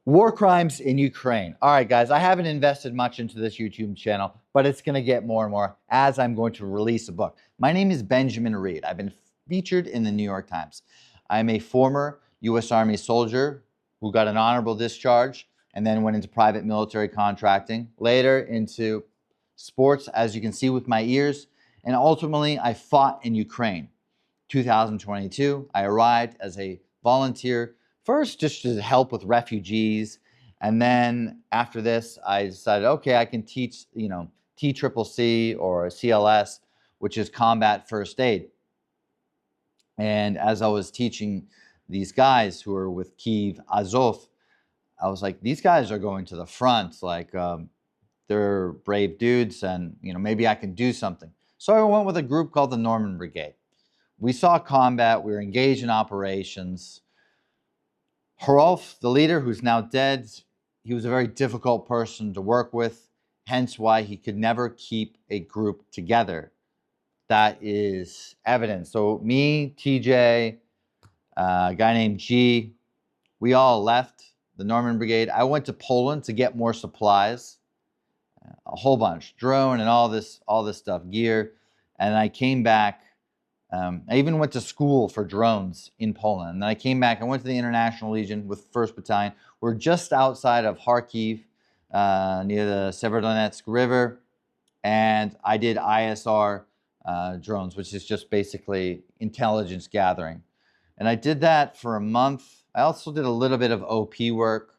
War crimes in Ukraine. All right, guys, I haven't invested much into this YouTube channel, but it's going to get more and more as I'm going to release a book. My name is Benjamin Reed. I've been featured in the New York Times. I'm a former U.S. Army soldier who got an honorable discharge and then went into private military contracting, later into sports, as you can see with my ears, and ultimately I fought in Ukraine. 2022, I arrived as a volunteer, first just to help with refugees. And then after this, I decided, okay, I can teach, TCCC or CLS, which is combat first aid. And as I was teaching these guys who are with Kyiv Azov, I was like, these guys are going to the front. They're brave dudes, and maybe I can do something. So I went with a group called the Norman Brigade. We saw combat, we were engaged in operations. Hrolf, the leader, who's now dead, he was a very difficult person to work with, hence why he could never keep a group together. That is evident. So me, TJ, a guy named G, we all left the Norman Brigade. I went to Poland to get more supplies, a whole bunch, drone and all this stuff, gear, and I came back. I even went to school for drones in Poland. And then I came back. I went to the International Legion with 1st Battalion. We're just outside of Kharkiv, near the Severodonetsk River. And I did ISR drones, which is just basically intelligence gathering. And I did that for a month. I also did a little bit of OP work.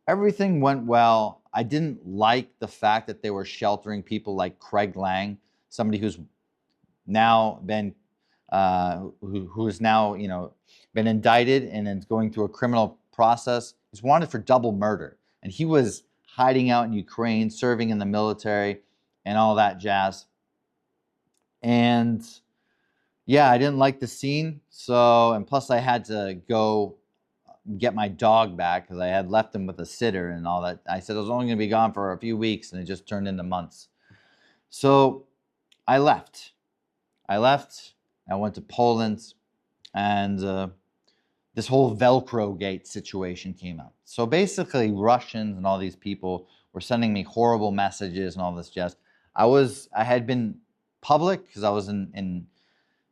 Everything went well. I didn't like the fact that they were sheltering people like Craig Lang, somebody who's now been who has now been indicted and is going through a criminal process. He's wanted for double murder, and he was hiding out in Ukraine, serving in the military, and all that jazz. And yeah, I didn't like the scene. So, and plus I had to go get my dog back because I had left him with a sitter and all that. I said I was only going to be gone for a few weeks, and it just turned into months. So I left. I went to Poland, and this whole Velcro Gate situation came up. So basically, Russians and all these people were sending me horrible messages and all this jazz. I had been public because I was in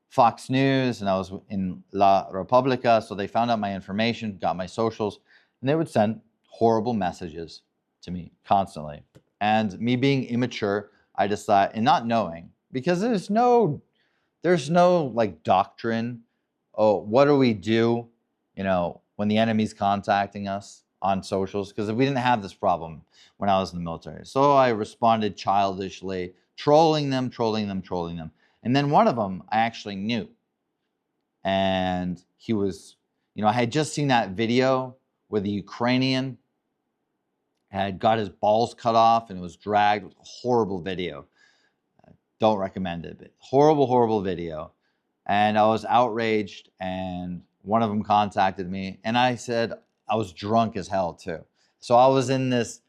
Fox News and I was in La Repubblica, so they found out my information, got my socials, and they would send horrible messages to me constantly. And me being immature, I decided, and not knowing, because there's no like doctrine. Oh, what do we do, when the enemy's contacting us on socials? Because we didn't have this problem when I was in the military. So I responded childishly, trolling them. And then one of them I actually knew. And he was, I had just seen that video where the Ukrainian had got his balls cut off and was dragged. It was a horrible video. Don't recommend it, but horrible video. And I was outraged, and one of them contacted me, and I said I was drunk as hell too. So I was in this,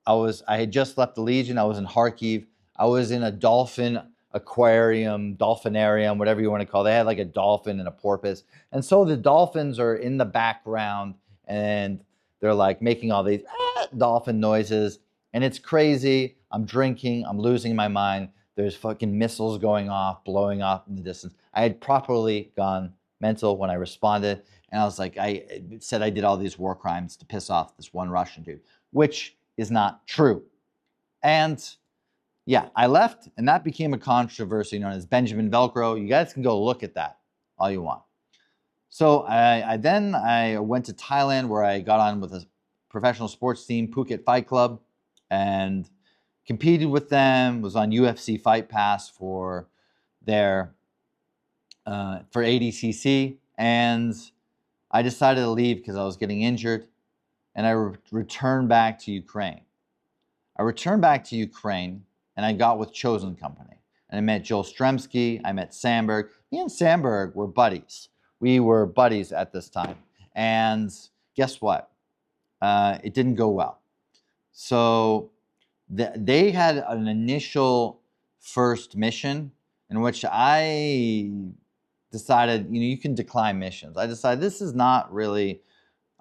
I had just left the Legion. I was in Kharkiv. I was in a dolphin aquarium, dolphinarium, whatever you want to call it. They had like a dolphin and a porpoise. And so the dolphins are in the background, and they're like making all these dolphin noises. And it's crazy. I'm drinking. I'm losing my mind. There's fucking missiles going off, blowing off in the distance. I had properly gone mental when I responded. And I was like, I said I did all these war crimes to piss off this one Russian dude, which is not true. And yeah, I left, and that became a controversy known as Benjamin Velcro. You guys can go look at that all you want. So I went to Thailand, where I got on with a professional sports team, Phuket Fight Club, and competed with them, was on UFC Fight Pass for their for ADCC, and I decided to leave because I was getting injured, and I returned back to Ukraine. And I got with Chosen Company, and I met Joel Stremski, I met Sandberg. Me and Sandberg were buddies. We were buddies at this time, and guess what? It didn't go well. So they had an initial first mission in which I decided, you can decline missions. I decided this is not really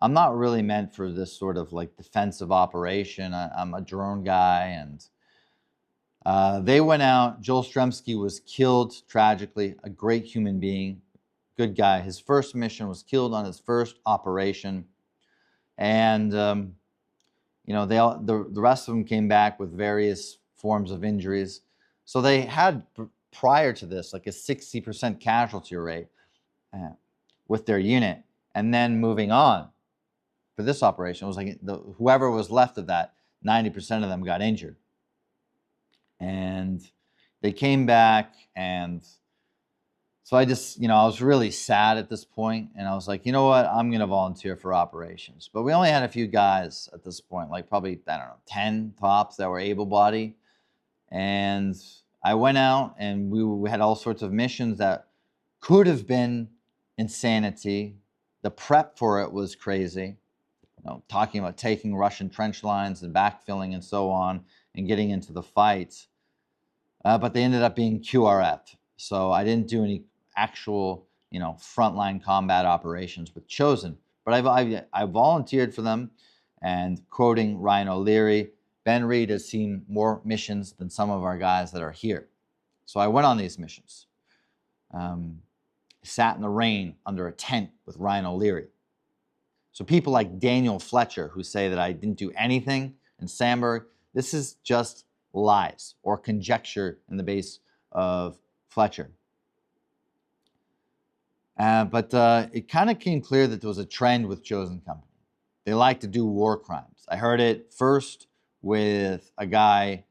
I'm not really meant for this sort of like defensive operation. I'm a drone guy, and they went out. Joel Stremski was killed tragically, a great human being, good guy. His first mission was killed on his first operation. And, you know, the rest of them came back with various forms of injuries. So they had, prior to this, like a 60% casualty rate with their unit. And then moving on for this operation, it was like whoever was left of that, 90% of them got injured. And they came back, and so I just, you know, I was really sad at this point, and I was like, you know what, I'm going to volunteer for operations. But we only had a few guys at this point, like probably, I don't know, 10 tops that were able-bodied. And I went out, and we had all sorts of missions that could have been insanity. The prep for it was crazy. You know, talking about taking Russian trench lines and backfilling and so on, and getting into the fights. But they ended up being QRF. So I didn't do any actual, you know, frontline combat operations with Chosen. But I volunteered for them. And quoting Ryan O'Leary, Ben Reed has seen more missions than some of our guys that are here. So I went on these missions. Sat in the rain under a tent with Ryan O'Leary. So people like Daniel Fletcher, who say that I didn't do anything, and Sandberg, this is just lies or conjecture in the base of Fletcher. But it kind of came clear that there was a trend with Chosen Company. They like to do war crimes. I heard it first with a guy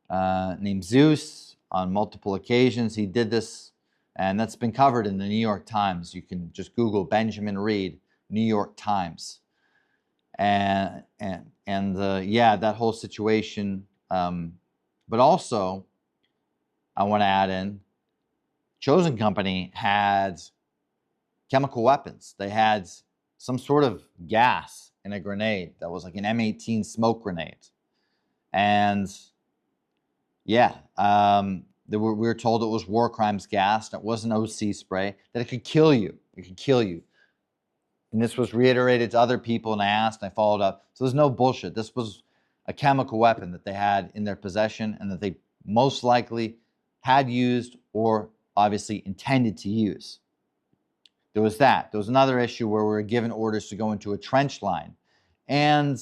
named Zeus on multiple occasions. He did this, and that's been covered in the New York Times. You can just Google Benjamin Reed, New York Times. And yeah, that whole situation. But also, I want to add in, Chosen Company had chemical weapons. They had some sort of gas in a grenade that was like an M18 smoke grenade. And yeah, we were told it was war crimes gas, and it wasn't OC spray, that it could kill you. It could kill you. And this was reiterated to other people, and I asked, and I followed up. So there's no bullshit. This was a chemical weapon that they had in their possession, and that they most likely had used or obviously intended to use. There was that. There was another issue where we were given orders to go into a trench line. And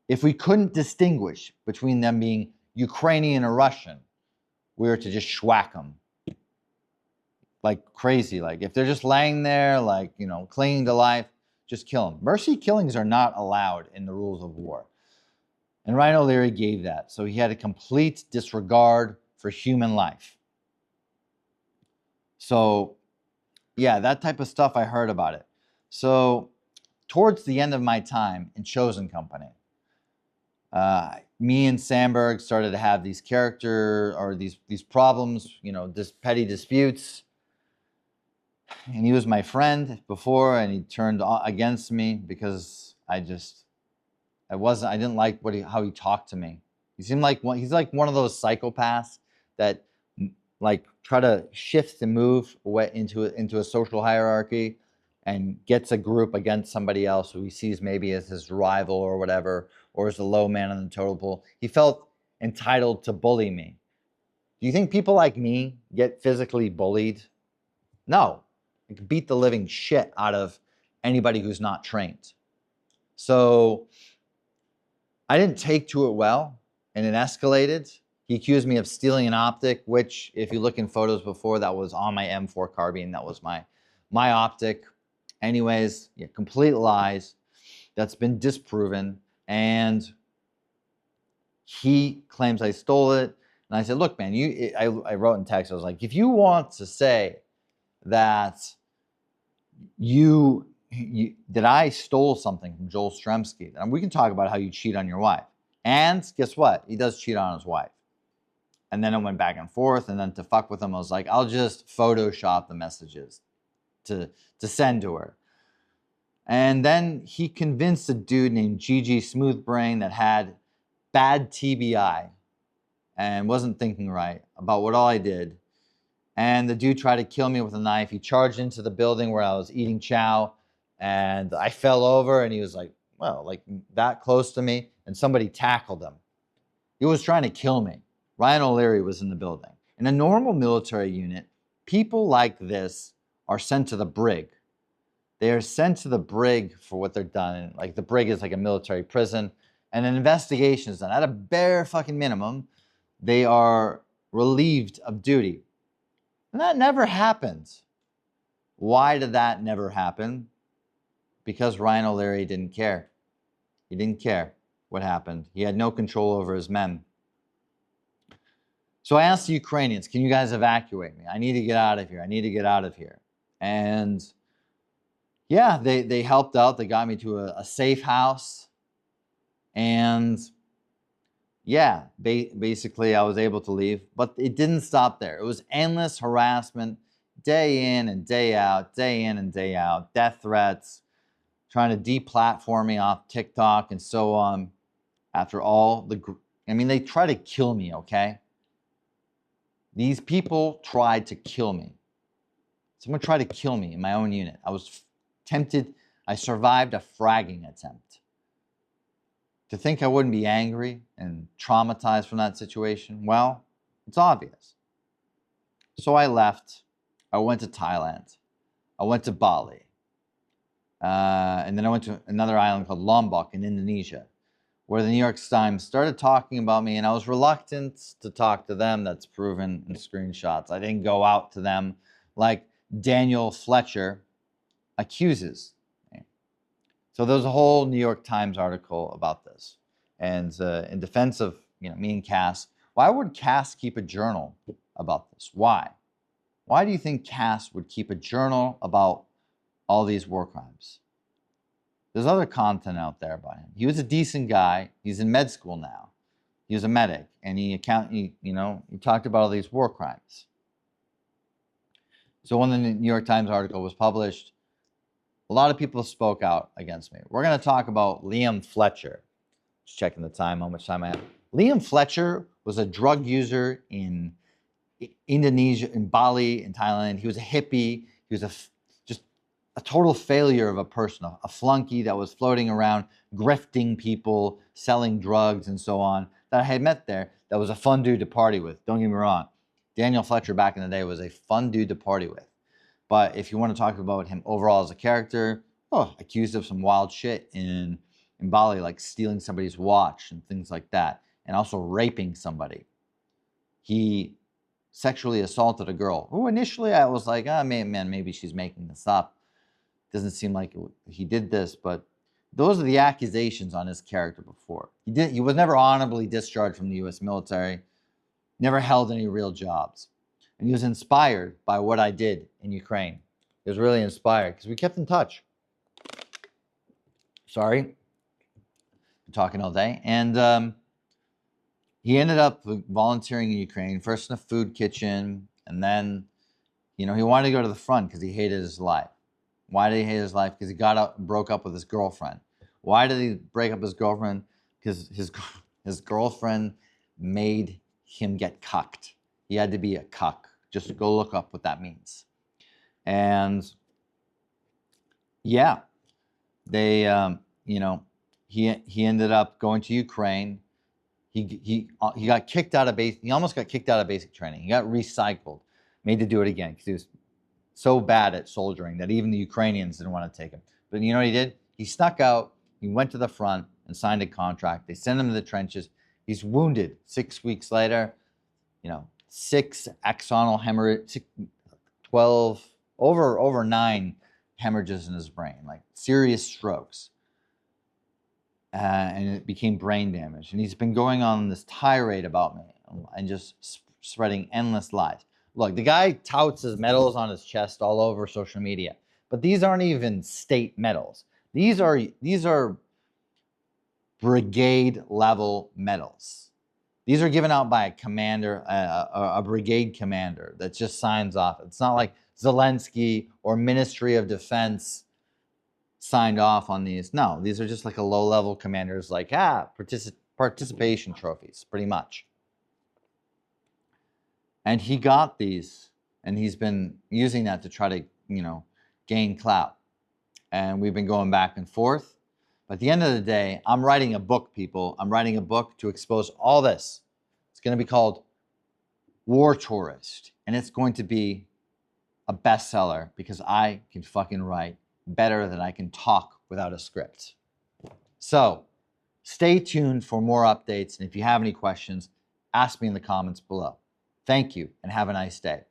if we couldn't distinguish between them being Ukrainian or Russian, we were to just schwack them like crazy. Like if they're just laying there, like, you know, clinging to life, just kill them. Mercy killings are not allowed in the rules of war. And Ryan O'Leary gave that. So he had a complete disregard for human life. So yeah, that type of stuff, I heard about it. So towards the end of my time in Chosen Company, me and Sandberg started to have these these problems, you know, petty disputes. And he was my friend before, and he turned against me because I didn't like how he talked to me. He seemed like he's like one of those psychopaths that like try to shift and move away into a social hierarchy and gets a group against somebody else who he sees maybe as his rival or whatever, or as a low man on the totem pole. He felt entitled to bully me. Do you think people like me get physically bullied? No. I can beat the living shit out of anybody who's not trained. So I didn't take to it well, and it escalated. He accused me of stealing an optic, which, if you look in photos before, that was on my M4 carbine. That was my optic. Anyways, yeah, complete lies. That's been disproven. And he claims I stole it. And I said, look, man, I wrote in text, I was like, if you want to say that that I stole something from Joel Stremski, and we can talk about how you cheat on your wife. And guess what? He does cheat on his wife. And then it went back and forth, and then to fuck with him, I was like, I'll just Photoshop the messages to send to her. And then he convinced a dude named Gigi Smoothbrain that had bad TBI and wasn't thinking right about what all I did. And the dude tried to kill me with a knife. He charged into the building where I was eating chow, And I fell over, and he was like, well, like that close to me, and somebody tackled him. He was trying to kill me. Ryan O'Leary was in the building. In a normal military unit, people like this are sent to the brig. They are sent to the brig for what they're done. Like the brig is like a military prison, and an investigation is done. At a bare fucking minimum, they are relieved of duty. And that never happens. Why did that never happen? Because Ryan O'Leary didn't care. He didn't care what happened. He had no control over his men. So I asked the Ukrainians, can you guys evacuate me? I need to get out of here. I need to get out of here. And yeah, they helped out. They got me to a safe house. And yeah, basically I was able to leave. But it didn't stop there. It was endless harassment, day in and day out, day in and day out, death threats, trying to deplatform me off TikTok and so on. After all they try to kill me, okay? These people tried to kill me. Someone tried to kill me in my own unit. I was tempted. I survived a fragging attempt. To think I wouldn't be angry and traumatized from that situation, well, it's obvious. So I left. I went to Thailand. I went to Bali. And then I went to another island called Lombok in Indonesia, where the New York Times started talking about me, and I was reluctant to talk to them. That's proven in screenshots. I didn't go out to them like Daniel Fletcher accuses. So there's a whole New York Times article about this. And in defense of me and Cass, why would Cass keep a journal about this? Why? Why do you think Cass would keep a journal about all these war crimes? There's other content out there about him. He was a decent guy. He's in med school now. He was a medic, and he talked about all these war crimes. So when the New York Times article was published, a lot of people spoke out against me. We're going to talk about Liam Fletcher. Just checking the time, how much time I have. Liam Fletcher was a drug user in Indonesia, in Bali, in Thailand. He was a hippie. He was just a total failure of a person, a flunky that was floating around, grifting people, selling drugs, and so on, that I had met there. That was a fun dude to party with. Don't get me wrong. Daniel Fletcher back in the day was a fun dude to party with. But if you want to talk about him overall as a character, accused of some wild shit in Bali, like stealing somebody's watch and things like that, and also raping somebody. He sexually assaulted a girl who initially I was like, man, maybe she's making this up. Doesn't seem like he did this, but those are the accusations on his character before. He was never honorably discharged from the U.S. military, never held any real jobs. And he was inspired by what I did in Ukraine. He was really inspired because we kept in touch. Sorry, I'm talking all day. And he ended up volunteering in Ukraine, first in a food kitchen, and then, he wanted to go to the front because he hated his life. Why did he hate his life? Because he broke up with his girlfriend. Why did he break up his girlfriend? Because his girlfriend made him get cucked. He had to be a cuck. Just go look up what that means. And yeah, they, he ended up going to Ukraine. He got kicked out of basic. He almost got kicked out of basic training. He got recycled, made to do it again because he was so bad at soldiering that even the Ukrainians didn't want to take him. But you know what he did? He snuck out. He went to the front and signed a contract. They sent him to the trenches. He's wounded. 6 weeks later, 6 axonal hemorrhage, 12, over 9 hemorrhages in his brain, like serious strokes. And it became brain damage. And he's been going on this tirade about me and just spreading endless lies. Look, the guy touts his medals on his chest all over social media, but these aren't even state medals. These are brigade level medals. These are given out by a commander, a brigade commander that just signs off. It's not like Zelensky or Ministry of Defense signed off on these. No, these are just like a low-level commander's like, participation trophies, pretty much. And he got these, and he's been using that to try to, gain clout. and we've been going back and forth. But at the end of the day, I'm writing a book, people. I'm writing a book to expose all this. It's going to be called War Tourist, and it's going to be a bestseller because I can fucking write better than I can talk without a script. So stay tuned for more updates, and if you have any questions, ask me in the comments below. Thank you, and have a nice day.